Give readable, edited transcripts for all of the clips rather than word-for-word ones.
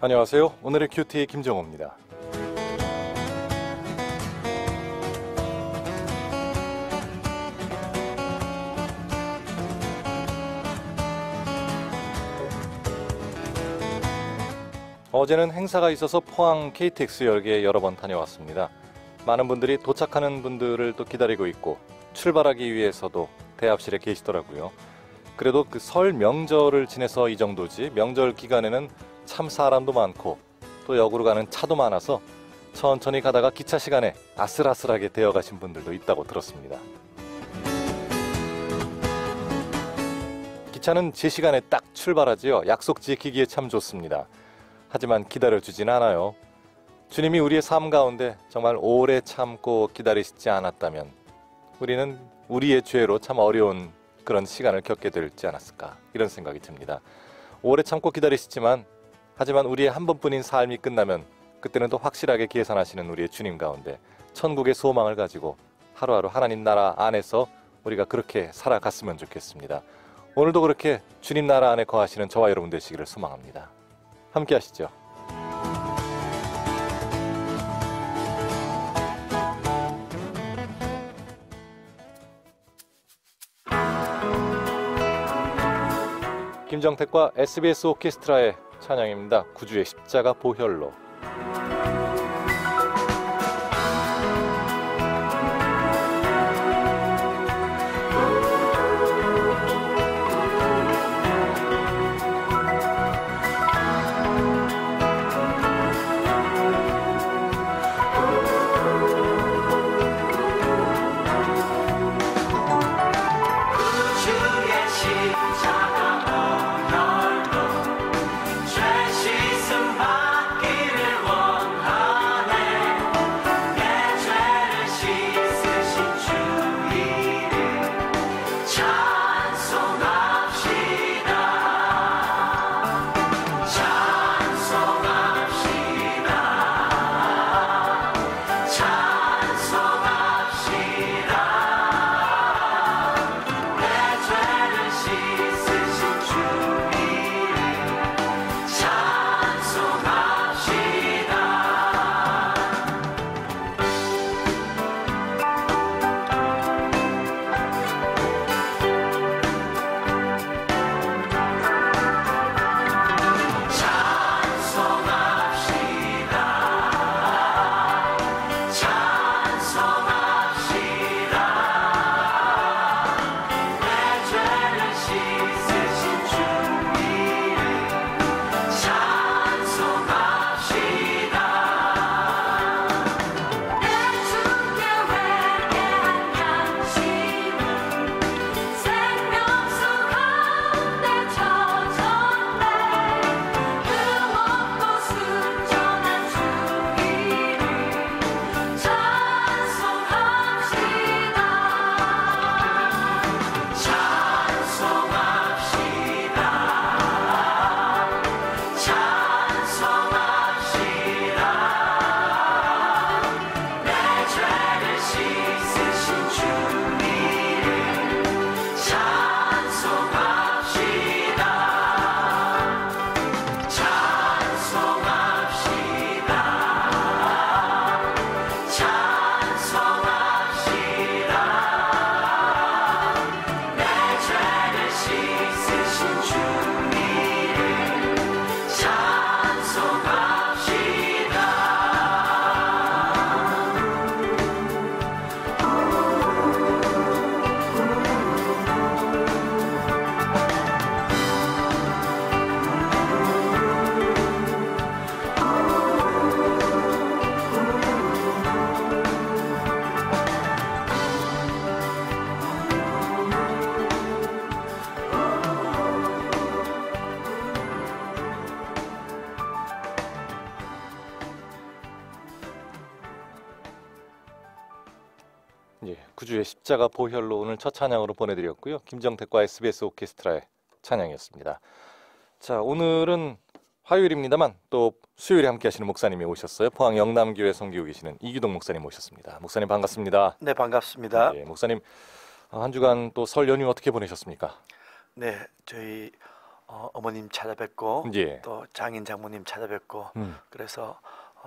안녕하세요. 오늘의 큐티 김정호입니다. 어제는 행사가 있어서 포항 KTX역에 여러 번 다녀왔습니다. 많은 분들이 도착하는 분들을 또 기다리고 있고 출발하기 위해서도 대합실에 계시더라고요. 그래도 그 설 명절을 지내서 이 정도지 명절 기간에는 참 사람도 많고 또 역으로 가는 차도 많아서 천천히 가다가 기차 시간에 아슬아슬하게 되어 가신 분들도 있다고 들었습니다. 기차는 제 시간에 딱 출발하지요. 약속 지키기에 참 좋습니다. 하지만 기다려주진 않아요. 주님이 우리의 삶 가운데 정말 오래 참고 기다리시지 않았다면 우리는 우리의 죄로 참 어려운 그런 시간을 겪게 되지 않았을까 이런 생각이 듭니다. 오래 참고 기다리시지만 하지만 우리의 한 번뿐인 삶이 끝나면 그때는 또 확실하게 계산하시는 우리의 주님 가운데 천국의 소망을 가지고 하루하루 하나님 나라 안에서 우리가 그렇게 살아갔으면 좋겠습니다. 오늘도 그렇게 주님 나라 안에 거하시는 저와 여러분 되시기를 소망합니다. 함께 하시죠. 김정택과 SBS 오케스트라의 찬양입니다. 구주의 십자가 보혈로. 구주의 십자가 보혈로 오늘 첫 찬양으로 보내드렸고요. 김정택과 SBS 오케스트라의 찬양이었습니다. 자, 오늘은 화요일입니다만 또 수요일에 함께 하시는 목사님이 오셨어요. 포항 영남교회 섬기고 계시는 이규동 목사님 오셨습니다. 목사님 반갑습니다. 네, 반갑습니다. 네, 목사님 한 주간 또 설 연휴 어떻게 보내셨습니까? 네, 저희 어머님 찾아뵙고 예. 또 장인 장모님 찾아뵙고 그래서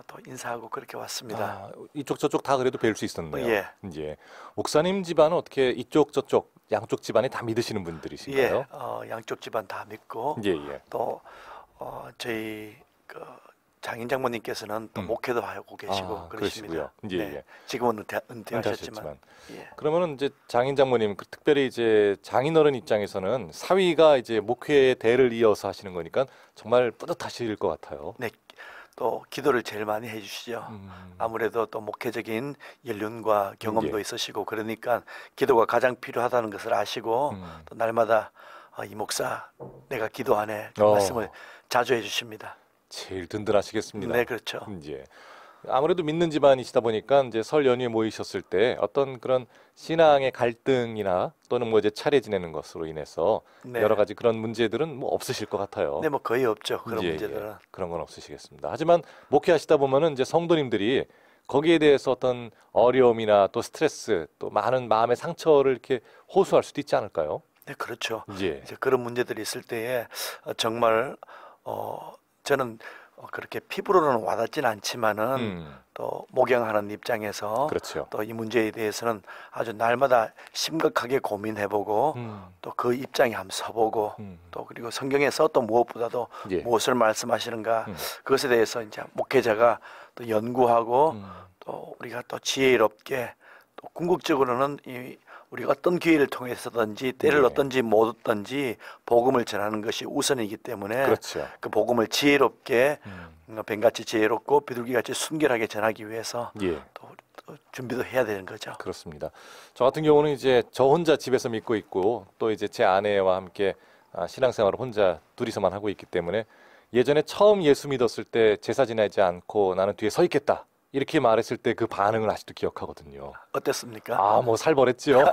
또 인사하고 그렇게 왔습니다. 아, 이쪽 저쪽 다 그래도 뵐 수 있었네요. 예. 예. 목사님 집안은 어떻게 이쪽 저쪽 양쪽 집안이 다 믿으시는 분들이신가요? 예, 양쪽 집안 다 믿고 예, 예. 또 저희 그 장인 장모님께서는 또 목회도 하고 계시고 아, 그러십니다. 그러시고요. 예, 네. 예. 지금은 은퇴하셨지만. 예. 그러면은 이제 장인 장모님, 특별히 이제 장인어른 입장에서는 사위가 이제 목회의 대를 이어서 하시는 거니까 정말 뿌듯하실 것 같아요. 네. 또 기도를 제일 많이 해주시죠. 아무래도 또 목회적인 연륜과 경험도 예. 있으시고 그러니까 기도가 가장 필요하다는 것을 아시고 또 날마다 이 목사 내가 기도하네 그 말씀을 자주 해주십니다. 제일 든든하시겠습니다. 네, 그렇죠. 이제 아무래도 믿는 집안이시다 보니까 이제 설 연휴에 모이셨을 때 어떤 그런 신앙의 갈등이나 또는 뭐 이제 차례 지내는 것으로 인해서 네. 여러 가지 그런 문제들은 뭐 없으실 것 같아요. 네, 뭐 거의 없죠. 그런 예, 문제들은. 예. 그런 건 없으시겠습니다. 하지만 목회하시다 보면은 이제 성도님들이 거기에 대해서 어떤 어려움이나 또 스트레스 또 많은 마음의 상처를 이렇게 호소할 수도 있지 않을까요? 네, 그렇죠. 예. 이제 그런 문제들이 있을 때에 정말 저는 그렇게 피부로는 와닿진 않지만은 또 목양하는 입장에서 그렇죠. 또 이 문제에 대해서는 아주 날마다 심각하게 고민해보고 또 그 입장에 한번 서보고 또 그리고 성경에서 또 무엇보다도 예. 무엇을 말씀하시는가 그것에 대해서 이제 목회자가 또 연구하고 또 우리가 또 지혜롭게 또 궁극적으로는 우리가 어떤 기회를 통해서든지 때를 네. 얻든지 못 얻든지 복음을 전하는 것이 우선이기 때문에 그렇죠. 그 복음을 지혜롭게 뱀같이 지혜롭고 비둘기같이 순결하게 전하기 위해서 예. 또 준비도 해야 되는 거죠. 그렇습니다. 저 같은 경우는 이제 저 혼자 집에서 믿고 있고 또 이제 제 아내와 함께 신앙생활을 혼자 둘이서만 하고 있기 때문에 예전에 처음 예수 믿었을 때 제사 지내지 않고 나는 뒤에 서 있겠다 이렇게 말했을 때 그 반응을 아직도 기억하거든요. 어땠습니까? 아, 뭐 살벌했지요.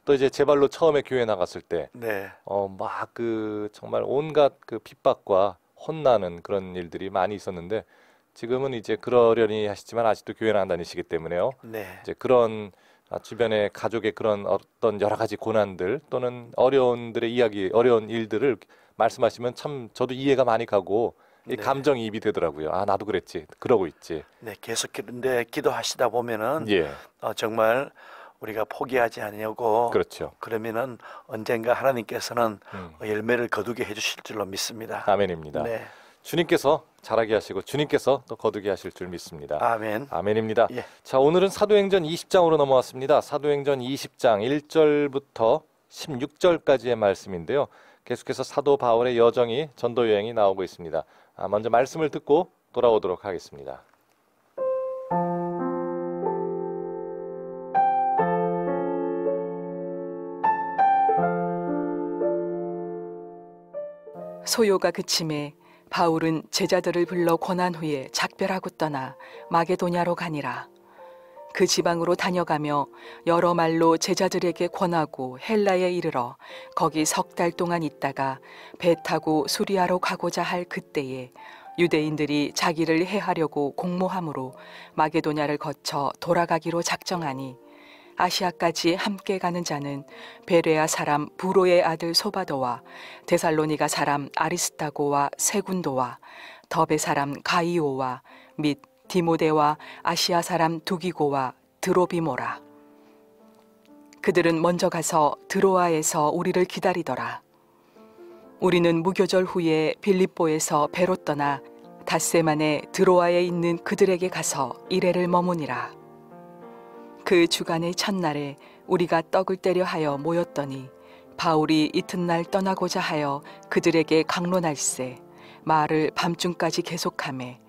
또 이제 제 발로 처음에 교회 나갔을 때, 네, 막 그 정말 온갖 그 핍박과 혼나는 그런 일들이 많이 있었는데 지금은 이제 그러려니 하시지만 아직도 교회는 안 다니시기 때문에요. 네, 이제 그런 주변의 가족의 그런 어떤 여러 가지 고난들 또는 어려운들의 이야기, 어려운 일들을 말씀하시면 참 저도 이해가 많이 가고 이 네. 감정이입이 되더라고요. 아, 나도 그랬지. 그러고 있지. 네, 계속 근데 기도하시다 보면은 예, 정말 우리가 포기하지 않으려고 그렇죠. 그러면은 언젠가 하나님께서는 열매를 거두게 해주실 줄로 믿습니다. 아멘입니다. 네, 주님께서 잘하게 하시고 주님께서 또 거두게 하실 줄 믿습니다. 아멘. 아멘입니다. 예. 자, 오늘은 사도행전 20장으로 넘어왔습니다. 사도행전 20장 1절부터 16절까지의 말씀인데요. 계속해서 사도 바울의 여정이 전도 여행이 나오고 있습니다. 먼저 말씀을 듣고 돌아오도록 하겠습니다. 소요가 그침에 바울은 제자들을 불러 권한 후에 작별하고 떠나 마게도냐로 가니라. 그 지방으로 다녀가며 여러 말로 제자들에게 권하고 헬라에 이르러 거기 3달 동안 있다가 배 타고 수리아로 가고자 할 그때에 유대인들이 자기를 해하려고 공모함으로 마게도냐를 거쳐 돌아가기로 작정하니 아시아까지 함께 가는 자는 베레아 사람 부로의 아들 소바도와 데살로니가 사람 아리스타고와 세군도와 더베 사람 가이오와 및 디모데와 아시아 사람 두기고와 드로비모라. 그들은 먼저 가서 드로아에서 우리를 기다리더라. 우리는 무교절 후에 빌립보에서 배로 떠나 닷새 만에 드로아에 있는 그들에게 가서 이레를 머무니라. 그 주간의 첫날에 우리가 떡을 떼려 하여 모였더니 바울이 이튿날 떠나고자 하여 그들에게 강론할세 말을 밤중까지 계속하매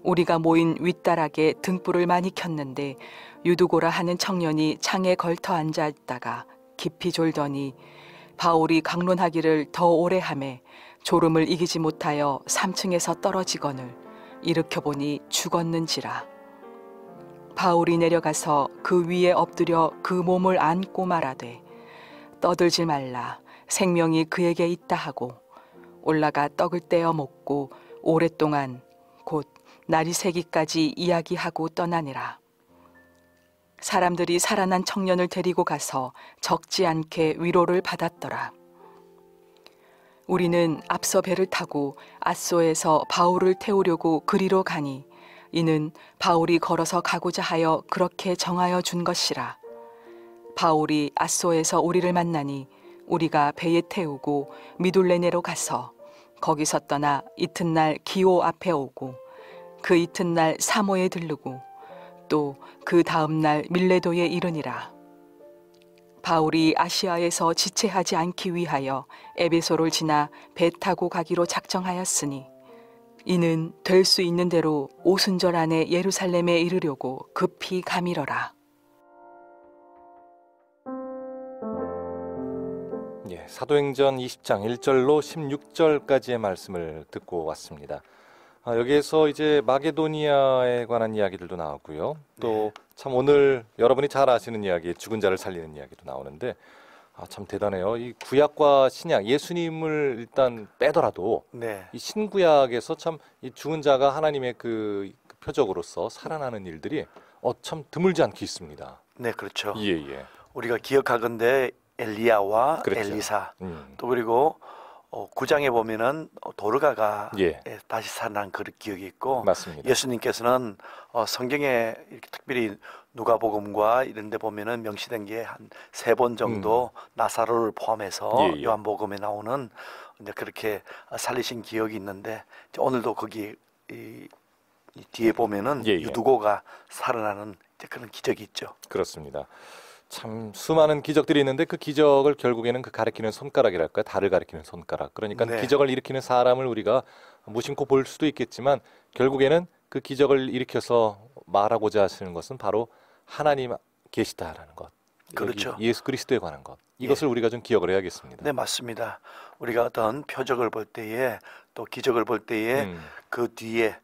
우리가 모인 윗다락에 등불을 많이 켰는데 유두고라 하는 청년이 창에 걸터 앉아 있다가 깊이 졸더니 바울이 강론하기를 더 오래 하매 졸음을 이기지 못하여 3층에서 떨어지거늘 일으켜보니 죽었는지라. 바울이 내려가서 그 위에 엎드려 그 몸을 안고 말하되 떠들지 말라 생명이 그에게 있다 하고 올라가 떡을 떼어 먹고 오랫동안 곧 날이 새기까지 이야기하고 떠나니라. 사람들이 살아난 청년을 데리고 가서 적지 않게 위로를 받았더라. 우리는 앞서 배를 타고 앗소에서 바울을 태우려고 그리로 가니 이는 바울이 걸어서 가고자 하여 그렇게 정하여 준 것이라. 바울이 앗소에서 우리를 만나니 우리가 배에 태우고 미둘레네로 가서 거기서 떠나 이튿날 기오 앞에 오고 그 이튿날 사모에 들르고 또 그 다음날 밀레도에 이르니라. 바울이 아시아에서 지체하지 않기 위하여 에베소를 지나 배 타고 가기로 작정하였으니 이는 될 수 있는 대로 오순절 안에 예루살렘에 이르려고 급히 가미러라. 예, 사도행전 20장 1절로 16절까지의 말씀을 듣고 왔습니다. 여기에서 이제 마게도니아에 관한 이야기들도 나오고요. 또 참 오늘 여러분이 잘 아시는 이야기, 죽은 자를 살리는 이야기도 나오는데 참 대단해요. 이 구약과 신약, 예수님을 일단 빼더라도 네. 이 신구약에서 참 이 죽은 자가 하나님의 그 표적으로서 살아나는 일들이 참 드물지 않게 있습니다. 네, 그렇죠. 예, 예. 우리가 기억하건대 엘리야와 그렇죠. 엘리사 또 그리고 9장에 보면은 도르가가 예. 다시 살아난 그 기억이 있고 맞습니다. 예수님께서는 성경에 이렇게 특별히 누가복음과 이런 데 보면은 명시된 게 한 3번 정도 나사로를 포함해서 예, 예. 요한복음에 나오는 이제 그렇게 살리신 기억이 있는데 오늘도 거기 이 뒤에 보면은 예, 예. 유두고가 살아나는 이제 그런 기적이 있죠. 그렇습니다. 참 수많은 기적들이 있는데 그 기적을 결국에는 그 가리키는 손가락이랄까, 달을 가리키는 손가락. 그러니까 네. 기적을 일으키는 사람을 우리가 무심코 볼 수도 있겠지만 결국에는 그 기적을 일으켜서 말하고자 하시는 것은 바로 하나님 계시다라는 것. 그렇죠. 여기 예수 그리스도에 관한 것. 이것을 우리가 좀 기억을 해야겠습니다. 네, 맞습니다. 우리가 어떤 표적을 볼 때에 또 기적을 볼 때에 그 뒤에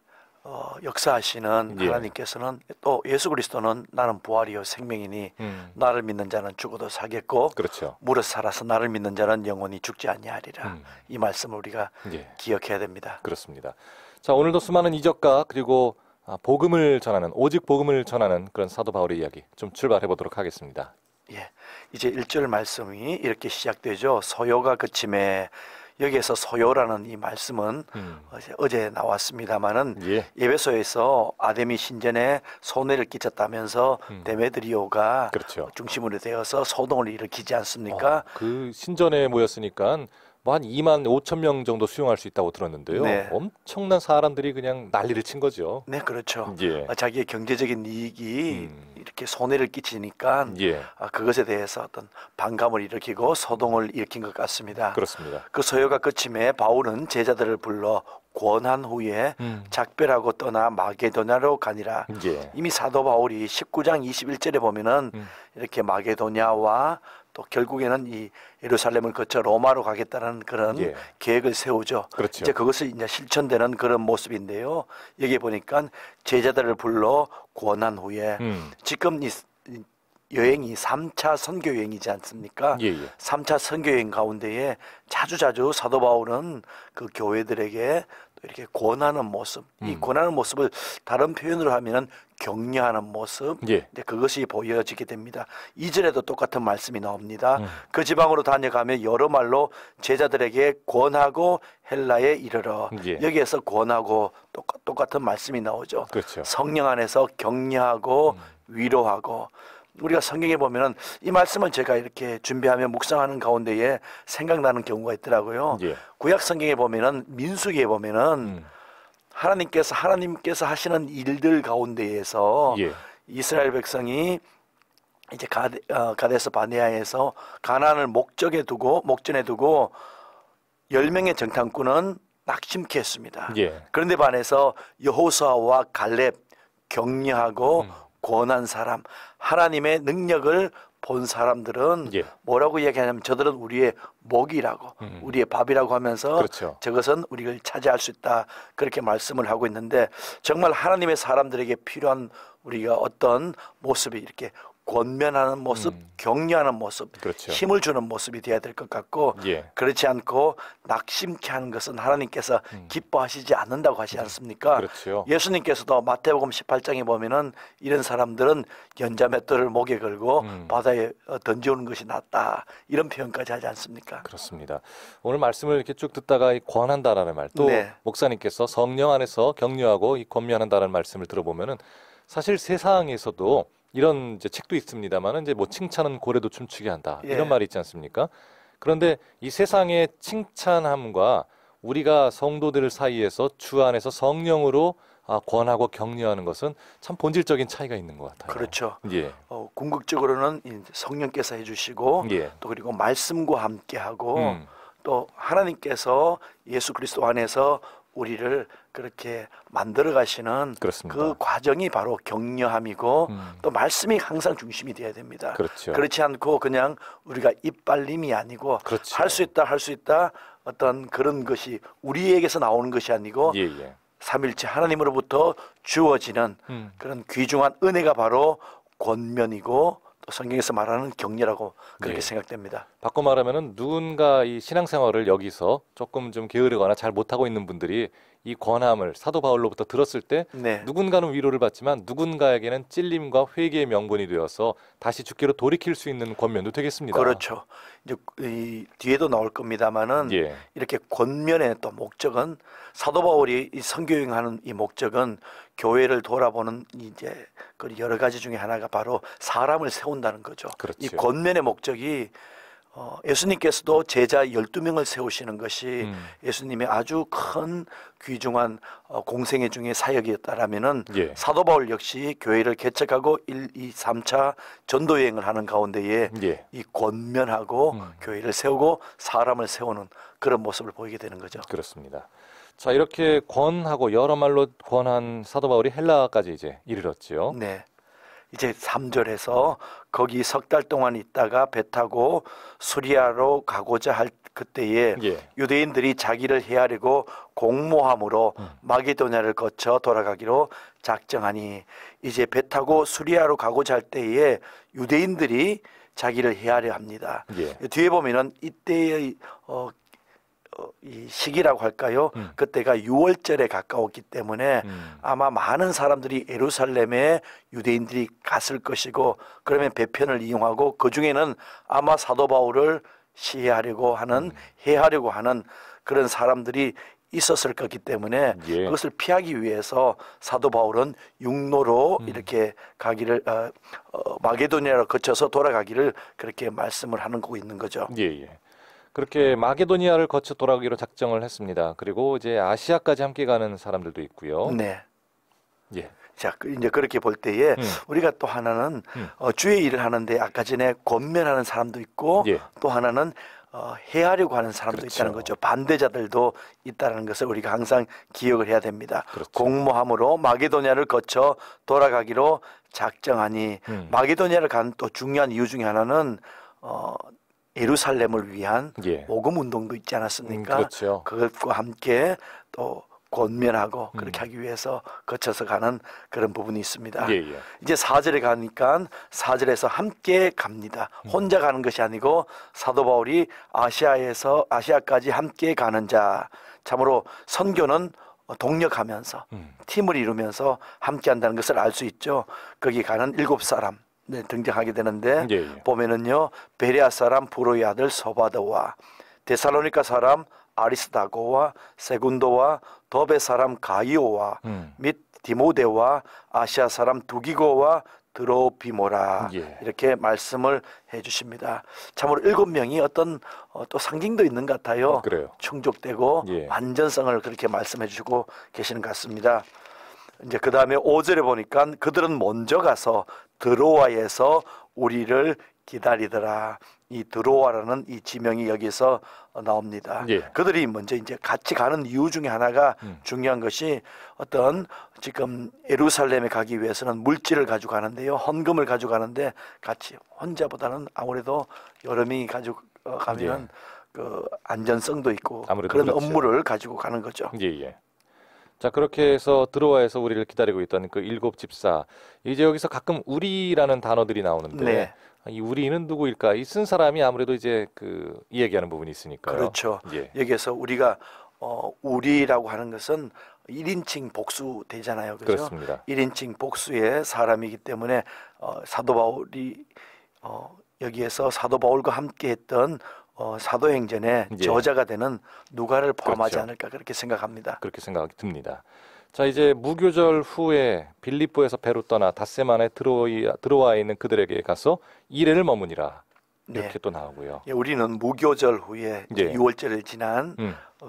역사하시는 예. 하나님께서는 또 예수 그리스도는 나는 부활이요 생명이니 나를 믿는 자는 죽어도 살겠고 그렇죠. 무릇 살아서 나를 믿는 자는 영원히 죽지 아니하리라. 이 말씀을 우리가 예. 기억해야 됩니다. 그렇습니다. 자, 오늘도 수많은 이적과 그리고 복음을 전하는, 오직 복음을 전하는 그런 사도 바울의 이야기 좀 출발해 보도록 하겠습니다. 예, 이제 1절 말씀이 이렇게 시작되죠. 소요가 그침에 여기에서 소요라는 이 말씀은 어제 나왔습니다마는 예. 에베소에서 아데미 신전에 손해를 끼쳤다면서 데메드리오가 그렇죠. 중심으로 되어서 소동을 일으키지 않습니까? 그 신전에 모였으니까 뭐 한 2만 5천 명 정도 수용할 수 있다고 들었는데요. 네. 엄청난 사람들이 그냥 난리를 친 거죠. 네, 그렇죠. 예. 자기의 경제적인 이익이 이렇게 손해를 끼치니까 예. 그것에 대해서 어떤 반감을 일으키고 소동을 일으킨 것 같습니다. 그렇습니다. 그 소요가 끝임에 바울은 제자들을 불러 권한 후에 작별하고 떠나 마게도냐로 가니라. 예. 이미 사도 바울이 19장 21절에 보면은 이렇게 마게도냐와 또 결국에는 이 예루살렘을 거쳐 로마로 가겠다는 그런 예. 계획을 세우죠. 그렇죠. 이제 그것이 이제 실천되는 그런 모습인데요. 여기 보니까 제자들을 불러 권한 후에 지금 이 여행이 3차 선교 여행이지 않습니까? 예, 예. 3차 선교 여행 가운데에 자주자주 사도 바울은 그 교회들에게 또 이렇게 권하는 모습, 이 권하는 모습을 다른 표현으로 하면은 격려하는 모습, 예. 이제 그것이 보여지게 됩니다. 2절에도 똑같은 말씀이 나옵니다. 그 지방으로 다녀가며 여러 말로 제자들에게 권하고 헬라에 이르러. 예. 여기에서 권하고 똑같은 말씀이 나오죠. 그렇죠. 성령 안에서 격려하고 위로하고. 우리가 성경에 보면은 이 말씀을 제가 이렇게 준비하며 묵상하는 가운데에 생각나는 경우가 있더라고요. 예. 구약 성경에 보면은 민수기에 보면은 하나님께서 하시는 일들 가운데에서 예. 이스라엘 백성이 이제 가데스 바네아에서 가나안을 목전에 두고 10명의 정탐꾼은 낙심케 했습니다. 예. 그런데 반해서 여호수아와 갈렙 격려하고 권한 사람, 하나님의 능력을 본 사람들은 예. 뭐라고 이야기하냐면 저들은 우리의 먹이라고 우리의 밥이라고 하면서 그렇죠. 저것은 우리를 차지할 수 있다 그렇게 말씀을 하고 있는데 정말 하나님의 사람들에게 필요한 우리가 어떤 모습이 이렇게 권면하는 모습, 격려하는 모습, 그렇죠. 힘을 주는 모습이 되어야 될 것 같고 예. 그렇지 않고 낙심케 하는 것은 하나님께서 기뻐하시지 않는다고 하지 않습니까? 그렇죠. 예수님께서도 마태복음 18장에 보면은 이런 사람들은 연자맷돌을 목에 걸고 바다에 던져오는 것이 낫다 이런 표현까지 하지 않습니까? 그렇습니다. 오늘 말씀을 이렇게 쭉 듣다가 이 권한다라는 말, 또 네. 목사님께서 성령 안에서 격려하고 이 권면한다는 말씀을 들어보면은 사실 세상에서도 이런 이제 책도 있습니다만은 이제 뭐 칭찬은 고래도 춤추게 한다 예. 이런 말이 있지 않습니까? 그런데 이 세상의 칭찬함과 우리가 성도들 사이에서 주 안에서 성령으로 권하고 격려하는 것은 참 본질적인 차이가 있는 것 같아요. 그렇죠. 예. 궁극적으로는 이제 성령께서 해주시고 예. 또 그리고 말씀과 함께하고 음. 또 하나님께서 예수 그리스도 안에서 우리를 그렇게 만들어 가시는 그렇습니다. 그 과정이 바로 격려함이고 또 말씀이 항상 중심이 되어야 됩니다. 그렇죠. 그렇지 않고 그냥 우리가 입발림이 아니고 그렇죠. 할 수 있다 할 수 있다 어떤 그런 것이 우리에게서 나오는 것이 아니고 예, 예. 삼일째 하나님으로부터 주어지는 그런 귀중한 은혜가 바로 권면이고 또 성경에서 말하는 격려라고 그렇게 예. 생각됩니다. 바꿔 말하면은 누군가 이 신앙생활을 여기서 조금 좀 게으르거나 잘 못하고 있는 분들이 이 권함을 사도 바울로부터 들었을 때 네. 누군가는 위로를 받지만 누군가에게는 찔림과 회개의 명분이 되어서 다시 주께로 돌이킬 수 있는 권면도 되겠습니다. 그렇죠. 이제 이 뒤에도 나올 겁니다만은 예. 이렇게 권면의 또 목적은 사도 바울이 이 선교행하는 이 목적은 교회를 돌아보는 이제 그 여러 가지 중에 하나가 바로 사람을 세운다는 거죠. 그렇죠. 이 권면의 목적이 예수님께서도 제자 12명을 세우시는 것이 예수님의 아주 큰 귀중한 공생애 중에 사역이었다라면은 예. 사도 바울 역시 교회를 개척하고 1, 2, 3차 전도 여행을 하는 가운데에 예. 이 권면하고 교회를 세우고 사람을 세우는 그런 모습을 보이게 되는 거죠. 그렇습니다. 자, 이렇게 권하고 여러 말로 권한 사도 바울이 헬라까지 이제 이르렀지요. 네. 이제 3절에서 거기 석 달 동안 있다가 배 타고 수리아로 가고자 할 그때에 예. 유대인들이 자기를 해하려고 공모함으로 마게도냐를 거쳐 돌아가기로 작정하니 이제 배 타고 수리아로 가고자 할 때에 유대인들이 자기를 해하려 합니다. 예. 뒤에 보면은 이때의 이 시기라고 할까요? 그때가 6월절에 가까웠기 때문에 아마 많은 사람들이 예루살렘에 유대인들이 갔을 것이고 그러면 배편을 이용하고 그 중에는 아마 사도 바울을 시해하려고 하는 해하려고 하는 그런 사람들이 있었을 거기 때문에 예. 그것을 피하기 위해서 사도 바울은 육로로 이렇게 가기를 마게도니아로 거쳐서 돌아가기를 그렇게 말씀을 하는 거고 있는 거죠. 예, 예. 그렇게 마게도니아를 거쳐 돌아가기로 작정을 했습니다. 그리고 이제 아시아까지 함께 가는 사람들도 있고요. 네. 예. 자, 이제 그렇게 볼 때에 우리가 또 하나는 주의 일을 하는데 아까 전에 권면하는 사람도 있고 예. 또 하나는 해하려고 하는 사람도 그렇죠. 있다는 거죠. 반대자들도 있다는 것을 우리가 항상 기억을 해야 됩니다. 그렇죠. 공모함으로 마게도냐를 거쳐 돌아가기로 작정하니 마게도냐를 간 또 중요한 이유 중에 하나는 예루살렘을 위한 예. 복음 운동도 있지 않았습니까? 그렇죠. 그것과 함께 또 권면하고 그렇게 하기 위해서 거쳐서 가는 그런 부분이 있습니다. 예, 예. 이제 4절에 가니까 4절에서 함께 갑니다. 혼자 가는 것이 아니고 사도 바울이 아시아까지 함께 가는 자. 참으로 선교는 동력하면서 팀을 이루면서 함께 한다는 것을 알 수 있죠. 거기 가는 7사람 네, 등장하게 되는데 예, 예. 보면은요 베레아 사람 브로의 아들 소바드와 데살로니가 사람 아리스다고와 세군도와 더베 사람 가이오와 및 디모데와 아시아 사람 두기고와 드로비모라 예. 이렇게 말씀을 해주십니다. 참으로 7명이 어떤 또 상징도 있는 것 같아요. 그래요. 충족되고 예. 완전성을 그렇게 말씀해 주시고 계시는 것 같습니다. 이제 그 다음에 5절에 보니까 그들은 먼저 가서 드로아에서 우리를 기다리더라. 이 드로아라는 이 지명이 여기서 나옵니다. 예. 그들이 먼저 이제 같이 가는 이유 중에 하나가 중요한 것이 어떤 지금 예루살렘에 가기 위해서는 물질을 가지고 가는데요. 헌금을 가지고 가는데 같이 혼자보다는 아무래도 여러 명이 가지고 가면 그 안전성도 있고 아무래도 그런 그렇죠. 업무를 가지고 가는 거죠. 예, 예. 자, 그렇게 해서 들어와서 우리를 기다리고 있던 그 일곱 집사. 이제 여기서 가끔 우리라는 단어들이 나오는데 네. 이 우리는 누구일까? 이 쓴 사람이 아무래도 이제 그 이야기하는 부분이 있으니까요. 그렇죠. 예. 여기에서 우리가 우리라고 하는 것은 1인칭 복수 되잖아요. 그죠? 그렇습니다. 1인칭 복수의 사람이기 때문에 사도 바울이 여기에서 사도 바울과 함께 했던 사도행전의 예. 저자가 되는 누가를 포함하지 그렇죠. 않을까 그렇게 생각합니다. 그렇게 생각이 듭니다. 자, 이제 무교절 후에 빌립보에서 배로 떠나 닷새만에 들어와 있는 그들에게 가서 2일을 머무니라. 이렇게 네. 또 나오고요. 예, 우리는 무교절 후에 예. 6월절을 지난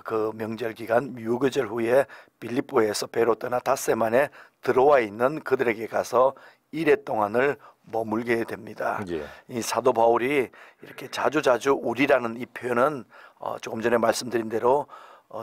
그 명절 기간 무교절 후에 빌립보에서 배로 떠나 닷새 만에 들어와 있는 그들에게 가서 1회 동안을 머물게 됩니다. 예. 이 사도 바울이 이렇게 자주자주 우리라는 이 표현은 조금 전에 말씀드린 대로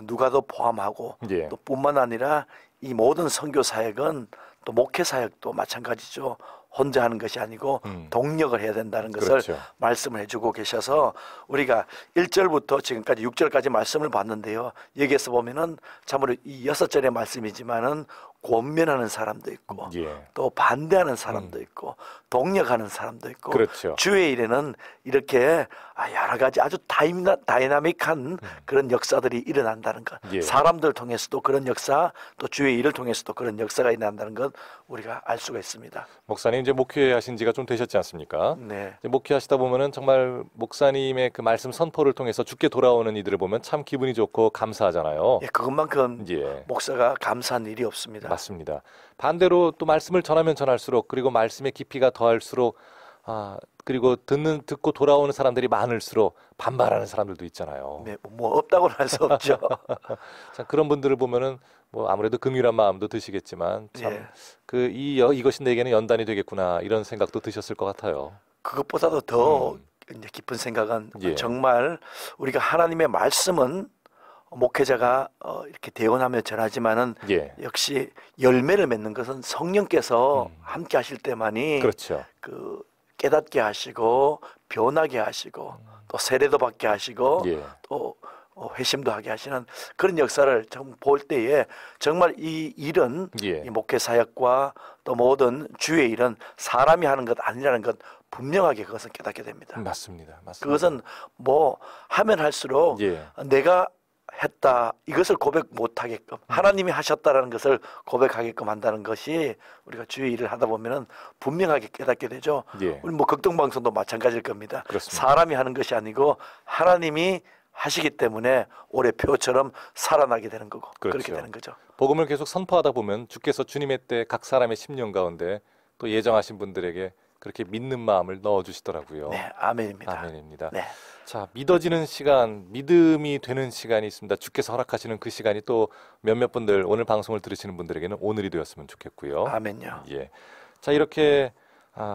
누가도 포함하고 예. 또 뿐만 아니라 이 모든 선교 사역은 또 목회 사역도 마찬가지죠. 혼자 하는 것이 아니고 동력을 해야 된다는 것을 그렇죠. 말씀을 해주고 계셔서 우리가 1절부터 지금까지 6절까지 말씀을 봤는데요. 여기에서 보면은 참으로 이 6절의 말씀이지만은 권면하는 사람도 있고 예. 또 반대하는 사람도 있고 동력하는 사람도 있고 그렇죠. 주의 일에는 이렇게 여러 가지 아주 다이나믹한 그런 역사들이 일어난다는 것. 예. 사람들 통해서도 그런 역사, 또 주의 일을 통해서도 그런 역사가 일어난다는 것 우리가 알 수가 있습니다. 목사님 이제 목회하신 지가 좀 되셨지 않습니까? 네. 이제 목회하시다 보면은 정말 목사님의 그 말씀 선포를 통해서 주께 돌아오는 이들을 보면 참 기분이 좋고 감사하잖아요. 예, 그것만큼 예. 목사가 감사한 일이 없습니다. 맞습니다. 반대로 또 말씀을 전하면 전할수록 그리고 말씀의 깊이가 더할수록 그리고 듣고 돌아오는 사람들이 많을수록 반발하는 사람들도 있잖아요. 네, 뭐 없다고는 할 수 없죠. 참 그런 분들을 보면은 뭐 아무래도 긍휼한 마음도 드시겠지만 참 예. 이것이 내게는 연단이 되겠구나 이런 생각도 드셨을 것 같아요. 그것보다도 더 이제 깊은 생각은 예. 정말 우리가 하나님의 말씀은 목회자가 이렇게 대언하며 전하지만은 예. 역시 열매를 맺는 것은 성령께서 함께 하실 때만이 그렇죠. 그 깨닫게 하시고 변하게 하시고 또 세례도 받게 하시고 예. 또 회심도 하게 하시는 그런 역사를 볼 때에 정말 이 일은 예. 이 목회 사역과 또 모든 주의 일은 사람이 하는 것 아니라는 것 분명하게 그것은 깨닫게 됩니다. 맞습니다. 맞습니다. 그것은 뭐 하면 할수록 예. 내가 했다 이것을 고백 못하게끔 하나님이 하셨다라는 것을 고백하게끔 한다는 것이 우리가 주의 일을 하다 보면은 분명하게 깨닫게 되죠. 예. 우리 뭐 극동방송도 마찬가지일 겁니다. 그렇습니다. 사람이 하는 것이 아니고 하나님이 하시기 때문에 올해 표처럼 살아나게 되는 거고 그렇죠. 그렇게 되는 거죠. 복음을 계속 선포하다 보면 주께서 주님의 때 각 사람의 심령 가운데 또 예정하신 분들에게 그렇게 믿는 마음을 넣어주시더라고요. 네, 아멘입니다. 아멘입니다. 네. 자, 믿어지는 시간, 믿음이 되는 시간이 있습니다. 주께서 허락하시는 그 시간이 또 몇몇 분들 오늘 방송을 들으시는 분들에게는 오늘이 되었으면 좋겠고요. 아멘요. 예. 자, 이렇게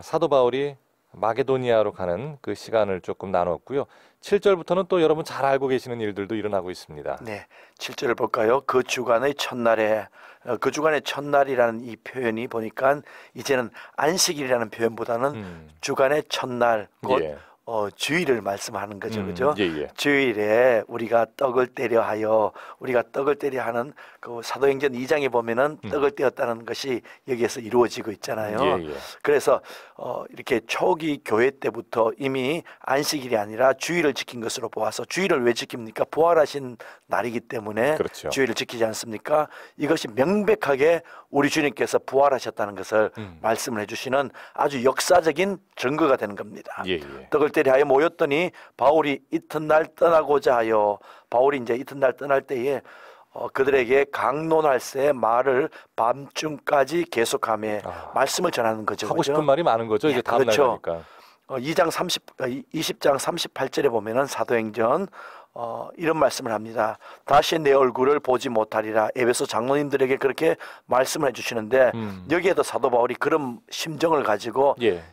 사도 바울이 마게도니아로 가는 그 시간을 조금 나눴고요. 7절부터는 또 여러분 잘 알고 계시는 일들도 일어나고 있습니다. 네, 7절을 볼까요? 그 주간의 첫날에 그 주간의 첫날이라는 이 표현이 보니까 이제는 안식일이라는 표현보다는 주간의 첫날 곧 예. 주일을 말씀하는 거죠, 그죠? 예, 예. 주일에 우리가 떡을 떼려 하여 우리가 떡을 떼려 하는 그 사도행전 2장에 보면은 떡을 떼었다는 것이 여기에서 이루어지고 있잖아요. 예, 예. 그래서 이렇게 초기 교회 때부터 이미 안식일이 아니라 주일을 지킨 것으로 보아서 주일을 왜 지킵니까? 부활하신 날이기 때문에 그렇죠. 주일을 지키지 않습니까? 이것이 명백하게 우리 주님께서 부활하셨다는 것을 말씀을 해주시는 아주 역사적인 증거가 되는 겁니다. 예, 예. 떡을 떼려 하여 모였더니 바울이 이튿날 떠나고자 하여 바울이 이제 이튿날 떠날 때에 그들에게 강론할새 말을 밤중까지 계속하며 말씀을 전하는 거죠. 하고 그죠? 싶은 말이 많은 거죠. 예, 이제 다음 날 그렇죠. 가니까. 20장 38절에 보면은 사도행전 이런 말씀을 합니다. 다시 내 얼굴을 보지 못하리라. 에베소 장로님들에게 그렇게 말씀을 해주시는데 여기에도 사도 바울이 그런 심정을 가지고 예.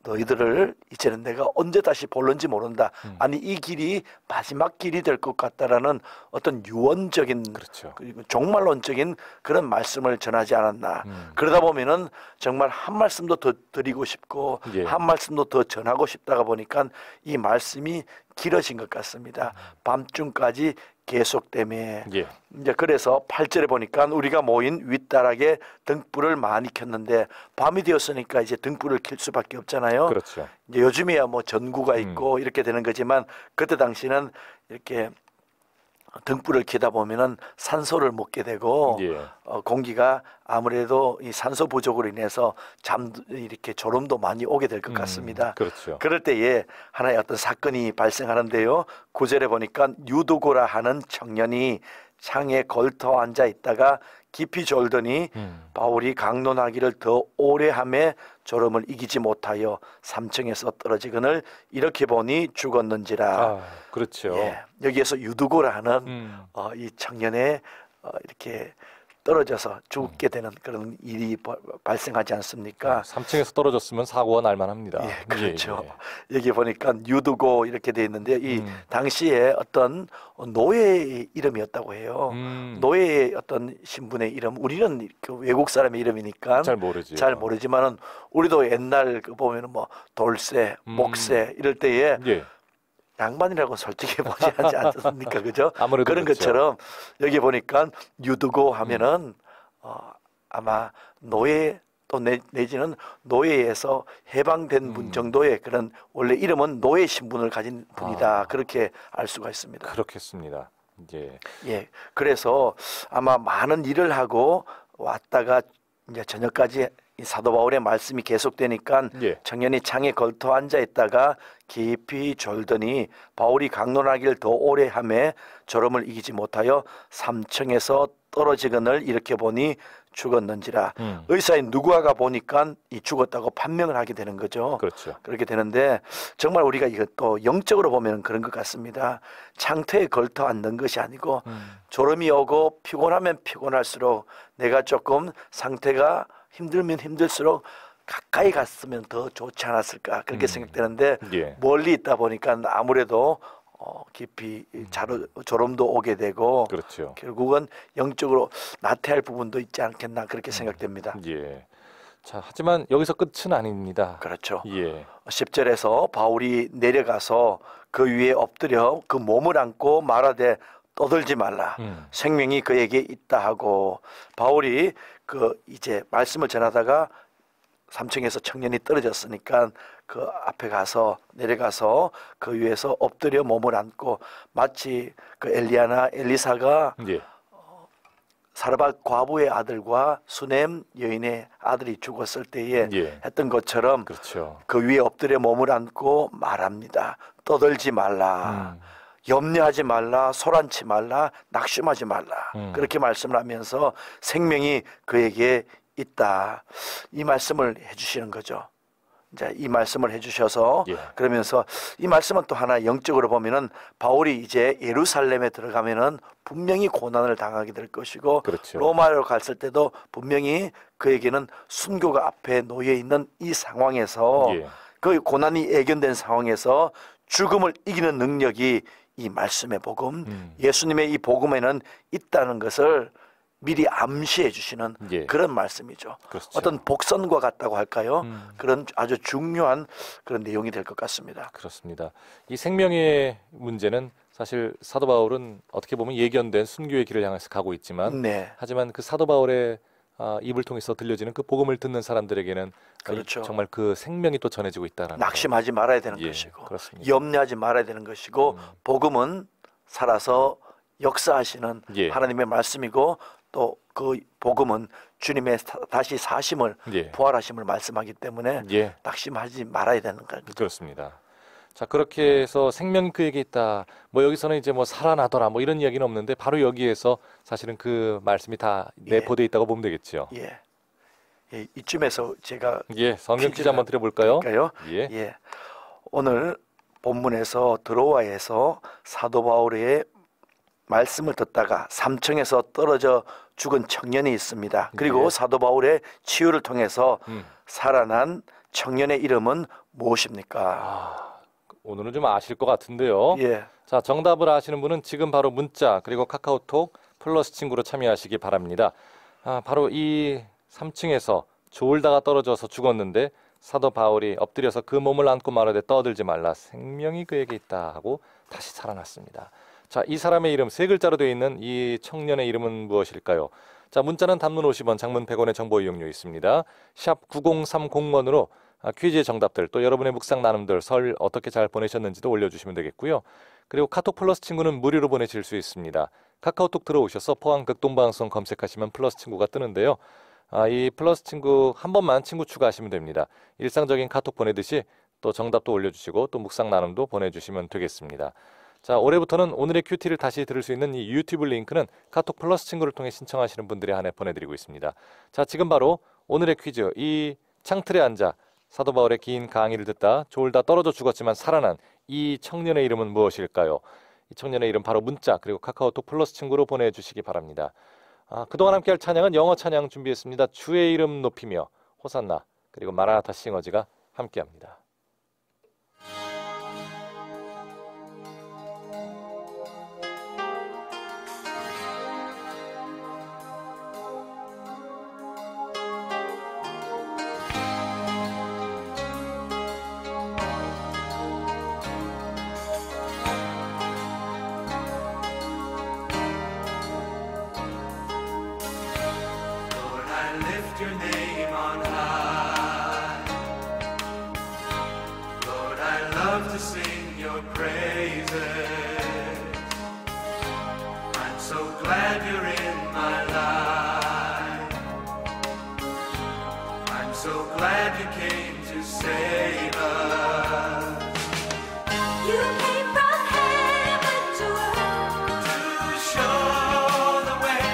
너희들을 이제는 내가 언제 다시 볼는지 모른다. 아니 이 길이 마지막 길이 될 것 같다라는 어떤 유언적인 그렇죠. 그리고 종말론적인 그런 말씀을 전하지 않았나. 그러다 보면은 정말 한 말씀도 더 드리고 싶고 예. 한 말씀도 더 전하고 싶다가 보니까 이 말씀이 길어진 것 같습니다. 밤중까지 계속되며 예. 이제 그래서 8절에 보니까 우리가 모인 윗다락에 등불을 많이 켰는데 밤이 되었으니까 이제 등불을 켤 수밖에 없잖아요. 그렇죠. 이제 요즘이야 뭐 전구가 있고 이렇게 되는 거지만 그때 당시는 이렇게 등불을 켜다 보면은 산소를 먹게 되고 예. 공기가 아무래도 이 산소 부족으로 인해서 이렇게 졸음도 많이 오게 될 것 같습니다. 그렇죠. 그럴 때에 하나의 어떤 사건이 발생하는데요. 9절에 보니까 유두고라 하는 청년이 창에 걸터 앉아 있다가 깊이 졸더니 바울이 강론하기를 더 오래 함에 졸음을 이기지 못하여 3층에서 떨어지거늘 이렇게 보니 죽었는지라. 아, 그렇죠. 예, 여기에서 유두고라 하는 이 청년의 이렇게 떨어져서 죽게 되는 그런 일이 발생하지 않습니까? 3층에서 떨어졌으면 사고가 날 만합니다. 예, 그렇죠. 예. 여기 보니까 유두고 이렇게 돼 있는데 이 당시에 어떤 노예의 이름이었다고 해요. 노예의 어떤 신분의 이름, 우리는 그 외국 사람의 이름이니까 잘 모르죠. 잘 모르지만은 우리도 옛날 그 보면은 뭐 돌쇠, 목쇠 이럴 때에 예. 양반이라고 솔직히 보지 않지 않습니까? 그죠? 아무래도 그런 그렇죠. 것처럼 여기 보니까 유두고 하면은 아마 노예 또 내지는 노예에서 해방된 분 정도의 그런 원래 이름은 노예 신분을 가진 분이다. 그렇게 알 수가 있습니다. 그렇겠습니다. 예. 예. 그래서 아마 많은 일을 하고 왔다가 이제 저녁까지 이 사도 바울의 말씀이 계속되니까 예. 청년이 창에 걸터 앉아 있다가 깊이 졸더니 바울이 강론하기를 더 오래 하매 졸음을 이기지 못하여 3층에서 떨어지거늘 이렇게 보니 죽었는지라. 의사인 누구아가 보니까 이 죽었다고 판명을 하게 되는 거죠. 그렇죠. 그렇게 되는데 정말 우리가 이것도 영적으로 보면 그런 것 같습니다. 창터에 걸터 앉는 것이 아니고 졸음이 오고 피곤하면 피곤할수록 내가 조금 상태가 힘들면 힘들수록 가까이 갔으면 더 좋지 않았을까 그렇게 생각되는데 예. 멀리 있다 보니까 아무래도 깊이 졸음도 오게 되고 그렇죠. 결국은 영적으로 나태할 부분도 있지 않겠나 그렇게 생각됩니다. 예. 자, 하지만 여기서 끝은 아닙니다. 그렇죠. 예. 10절에서 바울이 내려가서 그 위에 엎드려 그 몸을 안고 말하되 떠들지 말라. 생명이 그에게 있다 하고 바울이 그 이제 말씀을 전하다가 3층에서 청년이 떨어졌으니까 그 앞에 가서 내려가서 그 위에서 엎드려 몸을 안고 마치 그 엘리야나 엘리사가 예. 사르밧 과부의 아들과 수넴 여인의 아들이 죽었을 때에 예. 했던 것처럼 그렇죠. 그 위에 엎드려 몸을 안고 말합니다. 떠들지 말라. 염려하지 말라, 소란치 말라, 낙심하지 말라. 그렇게 말씀을 하면서 생명이 그에게 있다. 이 말씀을 해주시는 거죠. 이제 이 말씀을 해주셔서 예. 그러면서 이 말씀은 또 하나 영적으로 보면은 바울이 이제 예루살렘에 들어가면은 분명히 고난을 당하게 될 것이고 그렇죠. 로마로 갔을 때도 분명히 그에게는 순교가 앞에 놓여 있는 이 상황에서 예. 그 고난이 예견된 상황에서 죽음을 이기는 능력이 이 말씀의 복음, 예수님의 이 복음에는 있다는 것을 미리 암시해 주시는 예. 그런 말씀이죠. 그렇죠. 어떤 복선과 같다고 할까요? 그런 아주 중요한 그런 내용이 될 것 같습니다. 그렇습니다. 이 생명의 문제는 사실 사도 바울은 어떻게 보면 예견된 순교의 길을 향해서 가고 있지만 네, 하지만 그 사도 바울의 입을 통해서 들려지는 그 복음을 듣는 사람들에게는 그렇죠. 정말 그 생명이 또 전해지고 있다는 낙심하지 말아야 되는 예, 것이고 그렇습니다. 염려하지 말아야 되는 것이고 복음은 살아서 역사하시는 예. 하나님의 말씀이고 또 그 복음은 주님의 다시 사심을 예. 부활하심을 말씀하기 때문에 예, 낙심하지 말아야 되는 거죠. 그렇습니다. 자, 그렇게 해서 생명이 그에게 있다. 뭐 여기서는 이제 뭐 살아나더라 뭐 이런 이야기는 없는데 바로 여기에서 사실은 그 말씀이 다 내포되어 있다고 보면 되겠죠. 예. 예, 이쯤에서 제가 예, 성경 퀴즈 퀴즈를 한번 드려볼까요? 할까요? 예. 예. 오늘 본문에서 드로아에서 사도 바울의 말씀을 듣다가 3층에서 떨어져 죽은 청년이 있습니다. 그리고 예. 사도 바울의 치유를 통해서 음. 살아난 청년의 이름은 무엇입니까? 아, 오늘은 좀 아실 것 같은데요. 예. 자, 정답을 아시는 분은 지금 바로 문자 그리고 카카오톡 플러스 친구로 참여하시기 바랍니다. 바로 이 3층에서 졸다가 떨어져서 죽었는데 사도 바울이 엎드려서 그 몸을 안고 말하되 떠들지 말라 생명이 그에게 있다 하고 다시 살아났습니다. 자, 이 사람의 이름 세 글자로 되어 있는 이 청년의 이름은 무엇일까요? 자, 문자는 단문 50원, 장문 100원의 정보 이용료 있습니다. 샵 9030번으로 퀴즈의 정답들 또 여러분의 묵상 나눔들 설 어떻게 잘 보내셨는지도 올려주시면 되겠고요. 그리고 카톡 플러스 친구는 무료로 보내실 수 있습니다. 카카오톡 들어오셔서 포항 극동방송 검색하시면 플러스 친구가 뜨는데요. 이 플러스 친구 한 번만 친구 추가하시면 됩니다. 일상적인 카톡 보내듯이 또 정답도 올려주시고 또 묵상 나눔도 보내주시면 되겠습니다. 자, 올해부터는 오늘의 큐티를 다시 들을 수 있는 이 유튜브 링크는 카톡 플러스 친구를 통해 신청하시는 분들에 한해 보내드리고 있습니다. 자, 지금 바로 오늘의 퀴즈, 이 창틀에 앉아 사도 바울의 긴 강의를 듣다 졸다 떨어져 죽었지만 살아난 이 청년의 이름은 무엇일까요? 이 청년의 이름 바로 문자 그리고 카카오톡 플러스 친구로 보내주시기 바랍니다. 그동안 함께할 찬양은 영어 찬양 준비했습니다. 주의 이름 높이며 호산나 그리고 마라나타 싱어즈가 함께합니다. Your name on high, Lord, I love to sing your praises. I'm so glad you're in my life. I'm so glad you came to save us. You came from heaven to earth to show the way.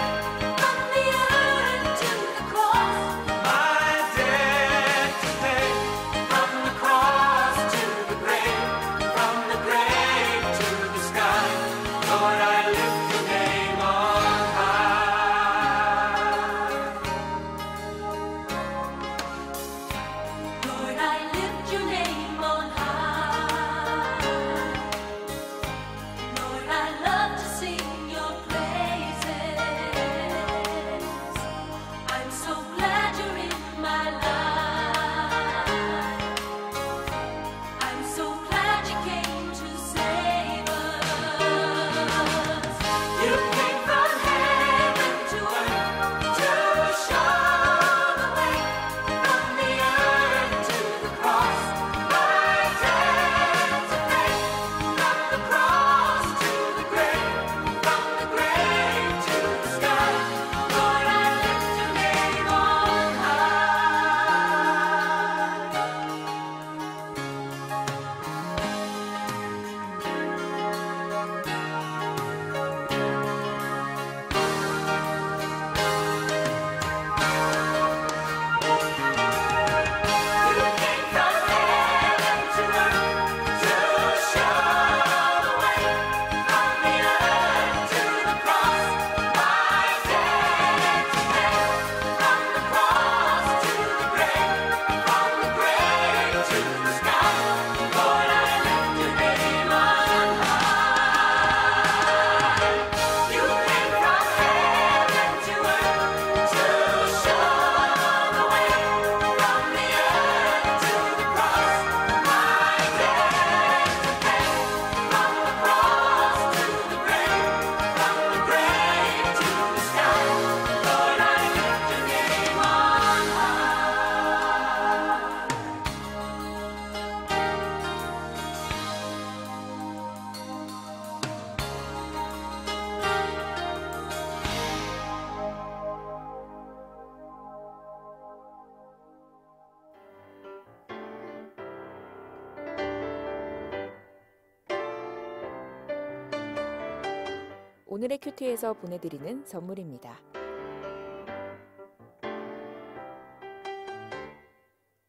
오늘의 큐티에서 보내드리는 선물입니다.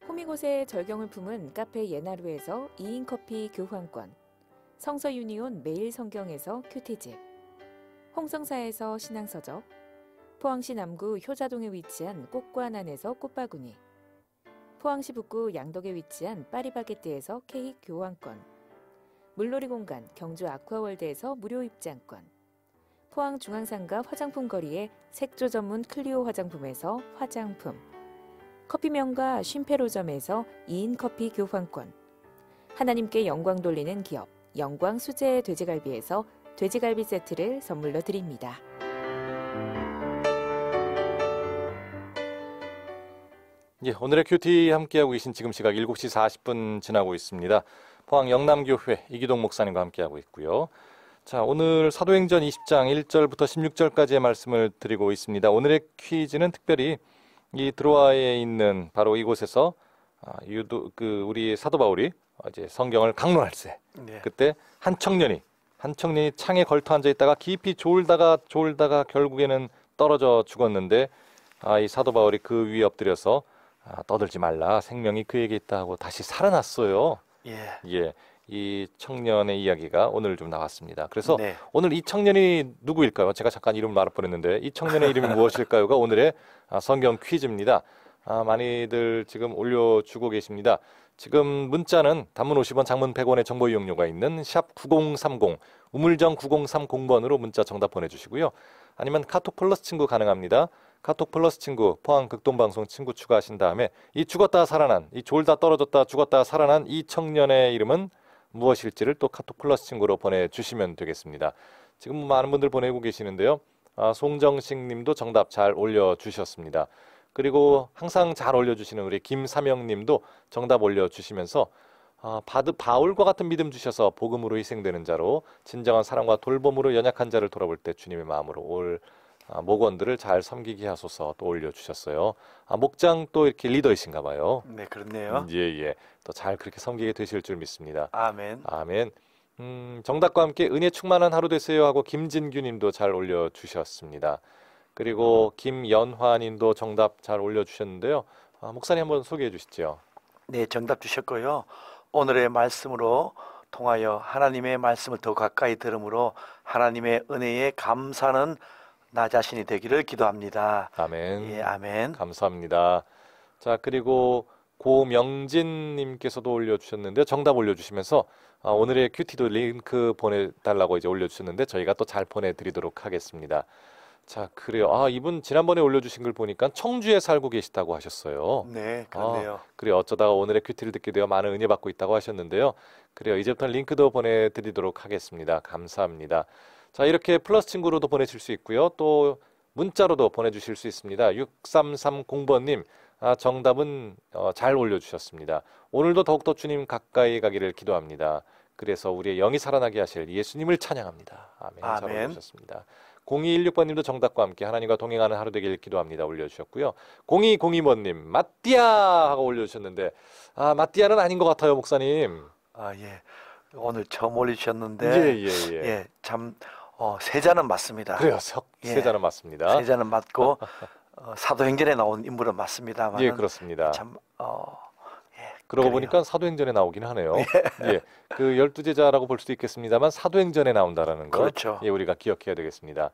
호미곶의 절경을 품은 카페 예나루에서 2인 커피 교환권, 성서 유니온 매일 성경에서 큐티집, 홍성사에서 신앙서적, 포항시 남구 효자동에 위치한 꽃과난에서 꽃바구니, 포항시 북구 양덕에 위치한 파리바게뜨에서 케이크 교환권, 물놀이 공간 경주 아쿠아월드에서 무료 입장권, 포항 중앙상가 화장품 거리의 색조 전문 클리오 화장품에서 화장품, 커피명가 쉼페로점에서 2인 커피 교환권, 하나님께 영광 돌리는 기업 영광 수제 돼지갈비에서 돼지갈비 세트를 선물로 드립니다. 예, 오늘의 큐티 함께하고 계신 지금 시각 7시 40분 지나고 있습니다. 포항 영남교회 이기동 목사님과 함께하고 있고요. 자, 오늘 사도행전 20장 1절부터 16절까지의 말씀을 드리고 있습니다. 오늘의 퀴즈는 특별히 이 드로아에 있는 바로 이곳에서 우리 사도 바울이 이제 성경을 강론할 때 네. 그때 한 청년이 창에 걸터 앉아 있다가 깊이 졸다가 결국에는 떨어져 죽었는데 이 사도 바울이 그 위에 엎드려서 떠들지 말라, 생명이 그에게 있다 하고 다시 살아났어요. 예. 이 청년의 이야기가 오늘 좀 나왔습니다. 그래서 네. 오늘 이 청년이 누구일까요? 제가 잠깐 이름 말할 뻔했는데 이 청년의 이름이 무엇일까요가 오늘의 성경 퀴즈입니다. 많이들 지금 올려주고 계십니다. 지금 문자는 단문 50원, 장문 100원의 정보 이용료가 있는 샵 9030, 우물정 9030번으로 문자 정답 보내주시고요. 아니면 카톡 플러스 친구 가능합니다. 카톡 플러스 친구, 포항 극동방송 친구 추가하신 다음에 이 죽었다 살아난, 이 졸다 떨어졌다 죽었다 살아난 이 청년의 이름은 무엇일지를 또 카톡 플러스 친구로 보내주시면 되겠습니다. 지금 많은 분들 보내고 계시는데요. 송정식 님도 정답 잘 올려주셨습니다. 그리고 항상 잘 올려주시는 우리 김삼영 님도 정답 올려주시면서 바울과 같은 믿음 주셔서 복음으로 희생되는 자로 진정한 사랑과 돌봄으로 연약한 자를 돌아볼 때 주님의 마음으로 올 목원들을 잘 섬기게 하소서 또 올려주셨어요. 목장 또 이렇게 리더이신가 봐요. 네, 그렇네요. 예. 또 잘 그렇게 섬기게 되실 줄 믿습니다. 아멘. 아멘. 정답과 함께 은혜 충만한 하루 되세요 하고 김진규 님도 잘 올려주셨습니다. 그리고 김연화 님도 정답 잘 올려주셨는데요. 목사님 한번 소개해 주시죠. 네, 정답 주셨고요. 오늘의 말씀으로 통하여 하나님의 말씀을 더 가까이 들음으로 하나님의 은혜에 감사하는 나 자신이 되기를 기도합니다. 아멘. 예, 아멘. 감사합니다. 자, 그리고 고명진 님께서도 올려주셨는데 정답 올려주시면서 오늘의 큐티도 링크 보내달라고 이제 올려주셨는데 저희가 또 잘 보내드리도록 하겠습니다. 자, 그래요. 이분 지난번에 올려주신 걸 보니까 청주에 살고 계시다고 하셨어요. 네, 그렇네요. 그래요. 어쩌다가 오늘의 큐티를 듣게 되어 많은 은혜 받고 있다고 하셨는데요. 그래요. 이제부터 링크도 보내드리도록 하겠습니다. 감사합니다. 자, 이렇게 플러스 친구로도 보내실 수 있고요. 또 문자로도 보내주실 수 있습니다. 6330번님 정답은 잘 올려주셨습니다. 오늘도 더욱더 주님 가까이 가기를 기도합니다. 그래서 우리의 영이 살아나게 하실 예수님을 찬양합니다. 아멘. 잘 아멘. 올려주셨습니다. 0216번님도 정답과 함께 하나님과 동행하는 하루 되길 기도합니다. 올려주셨고요. 0202번님 마띠아 하고 올려주셨는데 마띠아는 아닌 것 같아요, 목사님. 예. 오늘 처음 올리셨는데 예. 참 세자는 맞습니다. 그래요. 예. 세자는 맞습니다. 세자는 맞고 사도행전에 나온 인물은 맞습니다만 예, 그렇습니다. 참 그러고 그래요. 보니까 사도행전에 나오긴 하네요. 예. 그 12제자라고 볼 수도 있겠습니다만 사도행전에 나온다라는 거. 그렇죠. 예, 우리가 기억해야 되겠습니다.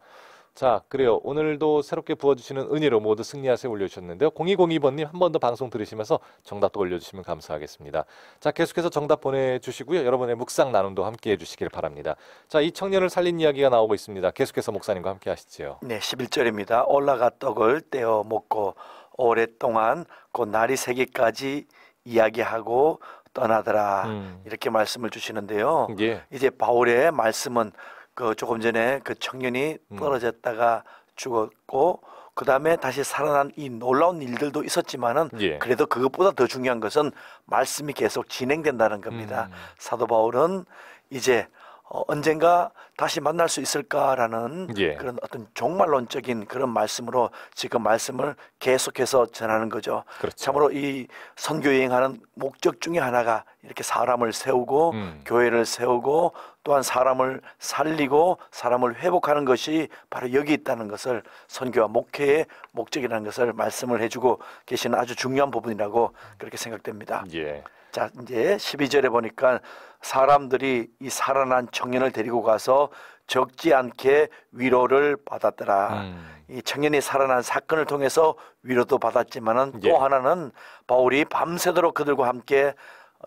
자, 그래요. 오늘도 새롭게 부어주시는 은혜로 모두 승리하세요 올려주셨는데요. 0202번님 한 번 더 방송 들으시면서 정답도 올려주시면 감사하겠습니다. 자, 계속해서 정답 보내주시고요. 여러분의 묵상 나눔도 함께해 주시길 바랍니다. 자, 이 청년을 살린 이야기가 나오고 있습니다. 계속해서 목사님과 함께 하시죠. 네, 11절입니다. 올라가 떡을 떼어 먹고 오랫동안 곧 날이 새기까지 이야기하고 떠나더라. 이렇게 말씀을 주시는데요. 예. 이제 바울의 말씀은 그 조금 전에 그 청년이 떨어졌다가 죽었고 그 다음에 다시 살아난 이 놀라운 일들도 있었지만은 예. 그래도 그것보다 더 중요한 것은 말씀이 계속 진행된다는 겁니다. 사도 바울은 이제 언젠가 다시 만날 수 있을까라는 예. 그런 어떤 종말론적인 그런 말씀으로 지금 말씀을 계속해서 전하는 거죠. 그렇죠. 참으로 이 선교 여행하는 목적 중에 하나가 이렇게 사람을 세우고 교회를 세우고 또한 사람을 살리고 사람을 회복하는 것이 바로 여기 있다는 것을 선교와 목회의 목적이라는 것을 말씀을 해주고 계시는 아주 중요한 부분이라고 그렇게 생각됩니다. 예. 자, 이제 12절에 보니까 사람들이 이 살아난 청년을 데리고 가서 적지 않게 위로를 받았더라. 이 청년이 살아난 사건을 통해서 위로도 받았지만은 또 예. 하나는 바울이 밤새도록 그들과 함께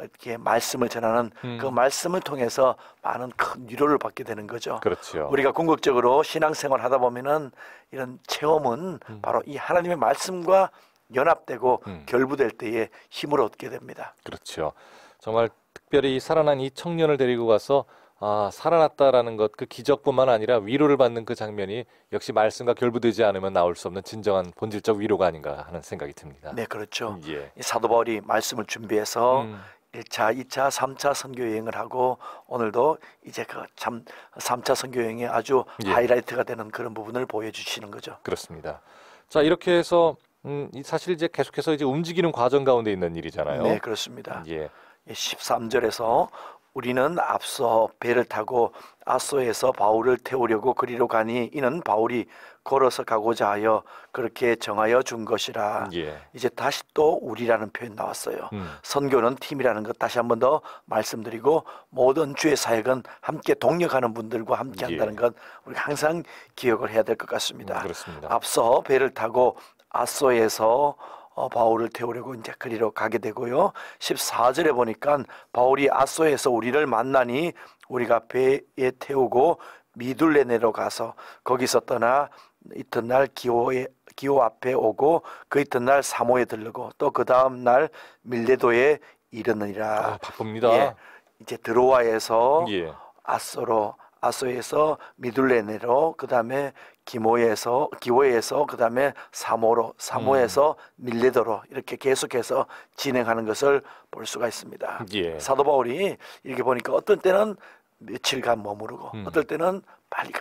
이렇게 말씀을 전하는 그 말씀을 통해서 많은 큰 위로를 받게 되는 거죠. 그렇죠. 우리가 궁극적으로 신앙생활 하다 보면은 이런 체험은 바로 이 하나님의 말씀과 연합되고 결부될 때에 힘을 얻게 됩니다. 그렇죠. 정말 특별히 살아난 이 청년을 데리고 가서 살아났다라는 것, 그 기적뿐만 아니라 위로를 받는 그 장면이 역시 말씀과 결부되지 않으면 나올 수 없는 진정한 본질적 위로가 아닌가 하는 생각이 듭니다. 네, 그렇죠. 예. 이 사도 바울이 말씀을 준비해서 1차, 2차, 3차 선교 여행을 하고 오늘도 이제 그 참 3차 선교 여행의 아주 예. 하이라이트가 되는 그런 부분을 보여주시는 거죠. 그렇습니다. 자, 이렇게 해서 사실 이제 계속해서 이제 움직이는 과정 가운데 있는 일이잖아요. 네, 그렇습니다. 예. 13절에서 우리는 앞서 배를 타고 아소에서 바울을 태우려고 그리로 가니 이는 바울이 걸어서 가고자 하여 그렇게 정하여 준 것이라. 예. 이제 다시 또 우리라는 표현 나왔어요. 선교는 팀이라는 것 다시 한 번 더 말씀드리고 모든 주의 사역은 함께 동력하는 분들과 함께 한다는 예. 것 우리가 항상 기억을 해야 될 것 같습니다. 그렇습니다. 앞서 배를 타고 아소에서 바울을 태우려고 이제 그리로 가게 되고요. 14절에 보니까 바울이 아소에서 우리를 만나니 우리가 배에 태우고 미둘레네로 가서 거기서 떠나 이튿날 기호 앞에 오고 그 이튿날 사모에 들르고 또 그 다음 날 밀레도에 이르느니라. 바쁩니다. 예, 이제 드로아에서 예. 아소에서 미둘레네로 그 다음에 기호에서 그 다음에 사모에서 밀레도로 이렇게 계속해서 진행하는 것을 볼 수가 있습니다. 예. 사도 바울이 이렇게 보니까 어떤 때는 며칠간 머무르고 어떨 때는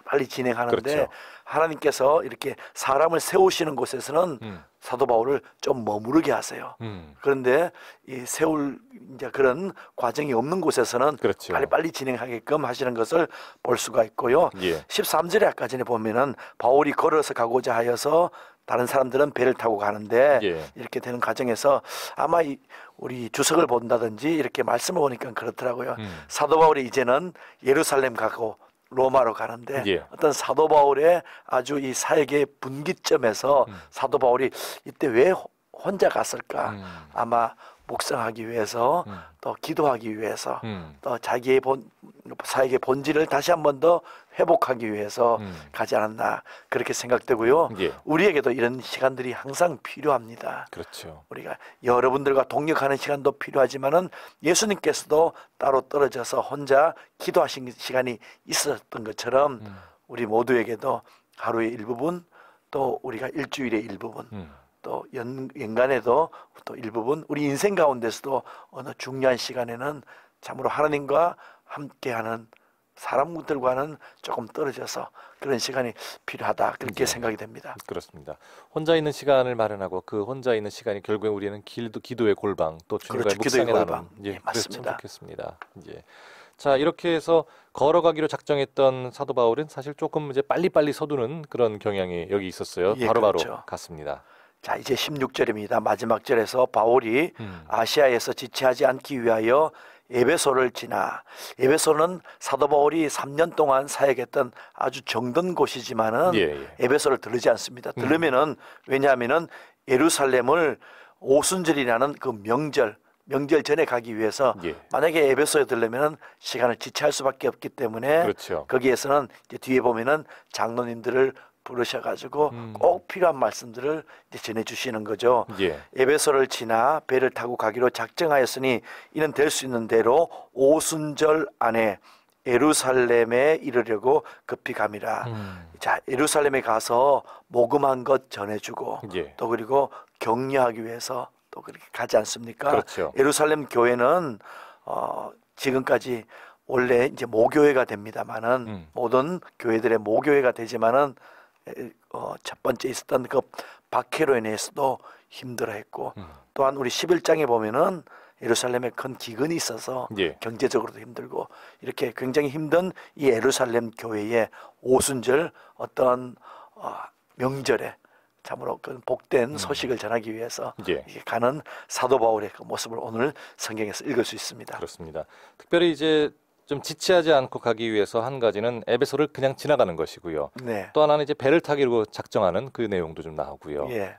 빨리 진행하는데 그렇죠. 하나님께서 이렇게 사람을 세우시는 곳에서는 사도 바울을 좀 머무르게 하세요. 그런데 이 세울 이제 그런 과정이 없는 곳에서는 그렇죠. 빨리 진행하게끔 하시는 것을 볼 수가 있고요. 예. 13절에 아까 전에 보면은 바울이 걸어서 가고자 하여서 다른 사람들은 배를 타고 가는데 예. 이렇게 되는 과정에서 아마 우리 주석을 본다든지 이렇게 말씀을 보니까 그렇더라고요. 사도 바울이 이제는 예루살렘 가고 로마로 가는데 예. 어떤 사도 바울의 아주 이 사역의 분기점에서 사도 바울이 이때 왜 혼자 갔을까? 아마 묵상하기 위해서 또 기도하기 위해서 또 자기의 사역의 본질을 다시 한 번 더 회복하기 위해서 가지 않았나 그렇게 생각되고요. 예. 우리에게도 이런 시간들이 항상 필요합니다. 그렇죠. 우리가 여러분들과 동역하는 시간도 필요하지만은 예수님께서도 따로 떨어져서 혼자 기도하신 시간이 있었던 것처럼 우리 모두에게도 하루의 일부분 또 우리가 일주일의 일부분 또 연간에도 또 일부분 우리 인생 가운데서도 어느 중요한 시간에는 참으로 하나님과 함께하는 사람들과는 조금 떨어져서 그런 시간이 필요하다 그렇게 생각이 됩니다. 그렇습니다. 혼자 있는 시간을 마련하고 그 혼자 있는 시간이 결국에 우리는 기도의 골방 또 주님과의 그렇죠. 기도의 묵상에 골방. 나누는 예, 맞습니다. 참 좋겠습니다. 예. 자, 이렇게 해서 걸어가기로 작정했던 사도 바울은 사실 조금 이제 빨리빨리 서두는 그런 경향이 여기 있었어요. 예, 바로바로 그렇죠. 갔습니다. 자, 이제 16절입니다. 마지막 절에서 바울이 아시아에서 지체하지 않기 위하여 에베소를 지나 에베소는 사도 바울이 3년 동안 사역했던 아주 정든 곳이지만은 예. 에베소를 들르지 않습니다. 들르면은 왜냐하면은 예루살렘을 오순절이라는 그 명절 전에 가기 위해서 예. 만약에 에베소에 들르면은 시간을 지체할 수밖에 없기 때문에 그렇죠. 거기에서는 이제 뒤에 보면은 장로님들을 부르셔가지고 꼭 필요한 말씀들을 이제 전해주시는 거죠. 예. 에베소를 지나 배를 타고 가기로 작정하였으니 이는 될 수 있는 대로 오순절 안에 예루살렘에 이르려고 급히 감이라. 자, 예루살렘에 가서 복음한 것 전해주고 예. 또 그리고 격려하기 위해서 또 그렇게 가지 않습니까? 그렇죠. 예루살렘 교회는 지금까지 원래 이제 모교회가 됩니다만은 모든 교회들의 모교회가 되지만은 첫 번째 있었던 그 박해로 인해서도 힘들어했고 또한 우리 11장에 보면은 예루살렘에 큰 기근이 있어서 예. 경제적으로도 힘들고 이렇게 굉장히 힘든 이 예루살렘 교회의 오순절 어떤 명절에 참으로 그 복된 소식을 전하기 위해서 예. 이렇게 가는 사도 바울의 그 모습을 오늘 성경에서 읽을 수 있습니다. 그렇습니다. 특별히 이제 좀 지체하지 않고 가기 위해서 한 가지는 에베소를 그냥 지나가는 것이고요. 네. 또 하나는 이제 배를 타기로 작정하는 그 내용도 좀 나오고요. 예.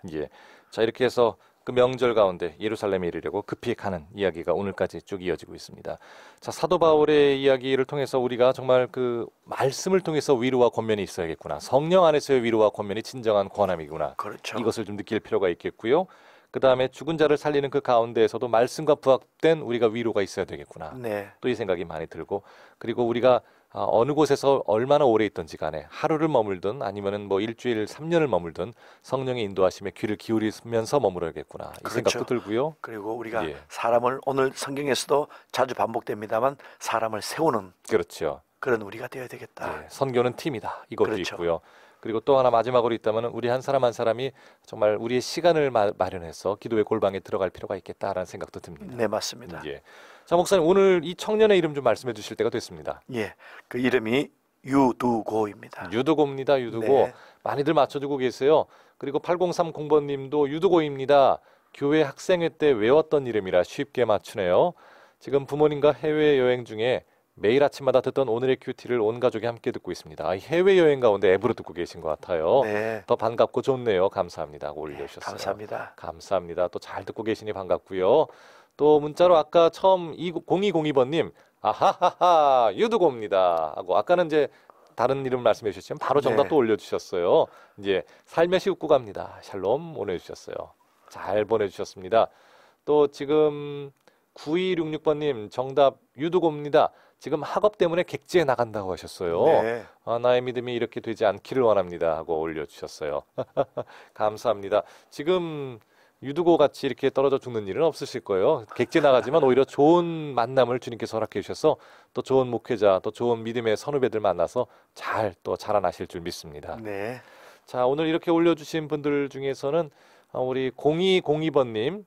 자, 이렇게 해서 그 명절 가운데 예루살렘에 이르려고 급히 가는 이야기가 오늘까지 쭉 이어지고 있습니다. 자, 사도 바울의 이야기를 통해서 우리가 정말 그 말씀을 통해서 위로와 권면이 있어야겠구나. 성령 안에서의 위로와 권면이 진정한 권함이구나. 그렇죠. 이것을 좀 느낄 필요가 있겠고요. 그 다음에 죽은 자를 살리는 그 가운데에서도 말씀과 부합된 우리가 위로가 있어야 되겠구나. 네. 또 이 생각이 많이 들고, 그리고 우리가 어느 곳에서 얼마나 오래 있든지 간에 하루를 머물든 아니면은 뭐 일주일 3년을 머물든 성령의 인도하심에 귀를 기울이면서 머물어야겠구나. 이 그렇죠. 생각도 들고요. 그리고 우리가 예. 사람을 오늘 성경에서도 자주 반복됩니다만 사람을 세우는 그렇죠. 그런 우리가 되어야 되겠다. 예, 선교는 팀이다. 이것도 그렇죠. 있고요. 그리고 또 하나 마지막으로 있다면 우리 한 사람 한 사람이 정말 우리의 시간을 마련해서 기도의 골방에 들어갈 필요가 있겠다라는 생각도 듭니다. 네, 맞습니다. 예. 자, 목사님 오늘 이 청년의 이름 좀 말씀해 주실 때가 됐습니다. 예, 그 이름이 유두고입니다. 유두고입니다. 유두고. 네. 많이들 맞춰주고 계세요. 그리고 8030번님도 유두고입니다. 교회 학생회 때 외웠던 이름이라 쉽게 맞추네요. 지금 부모님과 해외여행 중에 매일 아침마다 듣던 오늘의 큐티를 온 가족이 함께 듣고 있습니다. 해외여행 가운데 앱으로 듣고 계신 것 같아요. 네, 더 반갑고 좋네요. 감사합니다 하고 올려주셨어요. 감사합니다. 감사합니다. 또 잘 듣고 계시니 반갑고요. 또 문자로 아까 처음 0202번님 아하하하 유두고입니다 하고 아까는 이제 다른 이름 말씀해 주셨지만 바로 정답도 네. 올려주셨어요. 이제 살며시 웃고 갑니다. 샬롬 보내주셨어요. 잘 보내주셨습니다. 또 지금 9266번님 정답 유두고입니다. 지금 학업 때문에 객지에 나간다고 하셨어요. 네, 나의 믿음이 이렇게 되지 않기를 원합니다 하고 올려주셨어요. 감사합니다. 지금 유두고 같이 이렇게 떨어져 죽는 일은 없으실 거예요. 객지 나가지만 오히려 좋은 만남을 주님께서 허락해 주셔서 또 좋은 목회자, 또 좋은 믿음의 선후배들 만나서 잘 또 자라나실 줄 믿습니다. 네, 자, 오늘 이렇게 올려주신 분들 중에서는 우리 0202번님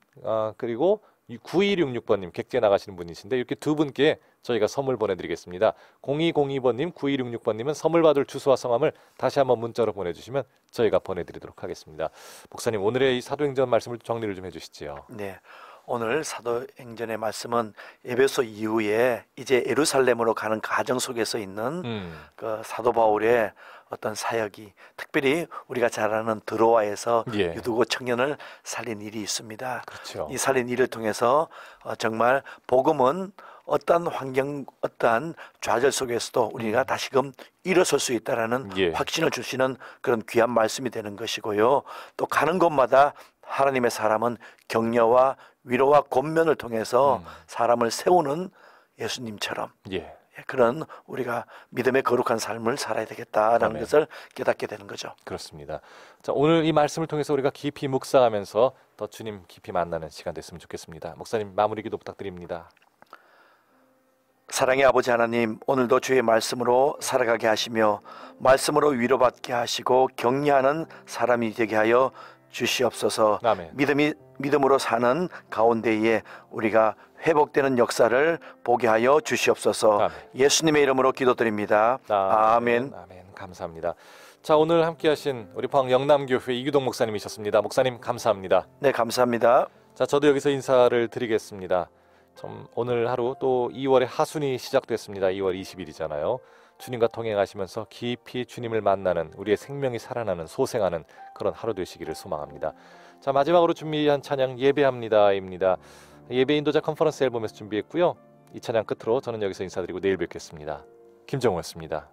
그리고 9266번님 객지에 나가시는 분이신데 이렇게 두 분께 저희가 선물 보내드리겠습니다. 0202번님, 9266번님은 선물 받을 주소와 성함을 다시 한번 문자로 보내주시면 저희가 보내드리도록 하겠습니다. 목사님 오늘의 이 사도행전 말씀을 정리를 좀 해주시지요. 네. 오늘 사도행전의 말씀은 에베소 이후에 이제 예루살렘으로 가는 과정 속에서 있는 그 사도 바울의 어떤 사역이 특별히 우리가 잘 아는 드로아에서 예. 유두고 청년을 살린 일이 있습니다. 그렇죠. 이 살린 일을 통해서 정말 복음은 어떠한 환경, 어떠한 좌절 속에서도 우리가 다시금 일어설 수 있다라는 예. 확신을 주시는 그런 귀한 말씀이 되는 것이고요. 또 가는 곳마다 하나님의 사람은 격려와 위로와 권면을 통해서 사람을 세우는 예수님처럼 예. 그런 우리가 믿음의 거룩한 삶을 살아야 되겠다라는 아멘. 것을 깨닫게 되는 거죠. 그렇습니다. 자, 오늘 이 말씀을 통해서 우리가 깊이 묵상하면서 더 주님 깊이 만나는 시간 됐으면 좋겠습니다. 목사님 마무리 기도 부탁드립니다. 사랑의 아버지 하나님, 오늘도 주의 말씀으로 살아가게 하시며 말씀으로 위로받게 하시고 격려하는 사람이 되게 하여 주시옵소서. 아멘. 믿음으로 사는 가운데에 우리가 회복되는 역사를 보게 하여 주시옵소서. 아멘. 예수님의 이름으로 기도드립니다. 아멘. 아멘. 감사합니다. 자, 오늘 함께하신 우리 포항 영남교회 이규동 목사님이셨습니다. 목사님 감사합니다. 네, 감사합니다. 자, 저도 여기서 인사를 드리겠습니다. 좀 오늘 하루 또 2월의 하순이 시작됐습니다. 2월 20일이잖아요. 주님과 동행하시면서 깊이 주님을 만나는 우리의 생명이 살아나는 소생하는 그런 하루 되시기를 소망합니다. 자, 마지막으로 준비한 찬양 예배합니다입니다. 예배 인도자 컨퍼런스 앨범에서 준비했고요. 이 찬양 끝으로 저는 여기서 인사드리고 내일 뵙겠습니다. 김정우였습니다.